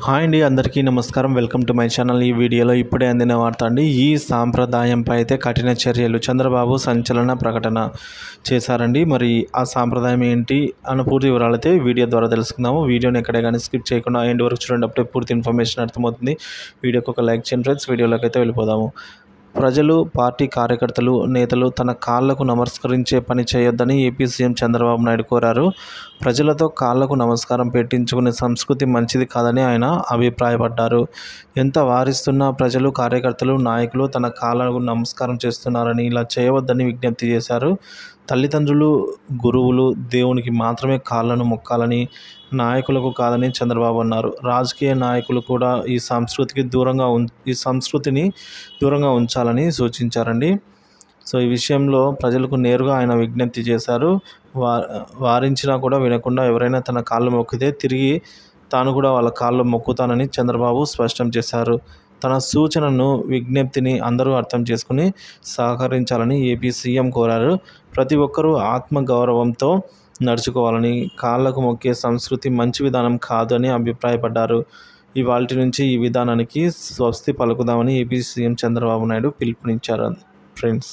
Hi అండి, అందరికీ నమస్కారం. Welcome to my channel. ఈ వీడియోలో ఇప్పుడే అందిన వార్త అండి. ఈ సాంప్రదాయంపై అయితే కఠిన చర్యలు, చంద్రబాబు సంచలన ప్రకటన చేశారండి. మరి ఆ సాంప్రదాయం ఏంటి అన్న పూర్తి వివరాలు అయితే వీడియో ద్వారా తెలుసుకుందాము. వీడియోని ఎక్కడే కానీ స్కిప్ చేయకుండా ఎండ్ వరకు చూడండి, అప్పుడే పూర్తి ఇన్ఫర్మేషన్ అర్థమవుతుంది. వీడియోకి ఒక లైక్ చేయండి ఫ్రెండ్స్. వీడియోలోకి అయితే వెళ్ళిపోదాము. ప్రజలు, పార్టీ కార్యకర్తలు, నేతలు తన కాళ్లకు నమస్కరించే పని చేయొద్దని ఏపీ సీఎం చంద్రబాబు నాయుడు కోరారు. ప్రజలతో కాళ్లకు నమస్కారం పెట్టించుకునే సంస్కృతి మంచిది కాదని ఆయన అభిప్రాయపడ్డారు. ఎంత వారిస్తున్నా ప్రజలు, కార్యకర్తలు, నాయకులు తన కాళ్లకు నమస్కారం చేస్తున్నారని, ఇలా చేయవద్దని విజ్ఞప్తి చేశారు. తల్లిదండ్రులు, గురువులు దేవునికి మాత్రమే కాళ్లను మొక్కాలని, నాయకులకు కాదని చంద్రబాబు అన్నారు. రాజకీయ నాయకులు కూడా ఈ సంస్కృతిని దూరంగా ఉంచాలని సూచించారండి. సో ఈ విషయంలో ప్రజలకు నేరుగా ఆయన విజ్ఞప్తి చేశారు. వారించినా కూడా వినకుండా ఎవరైనా తన కాళ్ళు మొక్కితే తిరిగి తాను కూడా వాళ్ళ కాళ్ళు మొక్కుతానని చంద్రబాబు స్పష్టం చేశారు. తన సూచనను, విజ్ఞప్తిని అందరూ అర్థం చేసుకుని సహకరించాలని ఏపీ సీఎం కోరారు. ప్రతి ఒక్కరూ ఆత్మగౌరవంతో నడుచుకోవాలని, కాళ్లకు మొక్కే సంస్కృతి మంచి విధానం కాదు అని అభిప్రాయపడ్డారు. ఇవాల్టి నుంచి ఈ విధానానికి స్వస్తి పలుకుదామని ఏపీ సీఎం చంద్రబాబు నాయుడు పిలుపునిచ్చారు ఫ్రెండ్స్.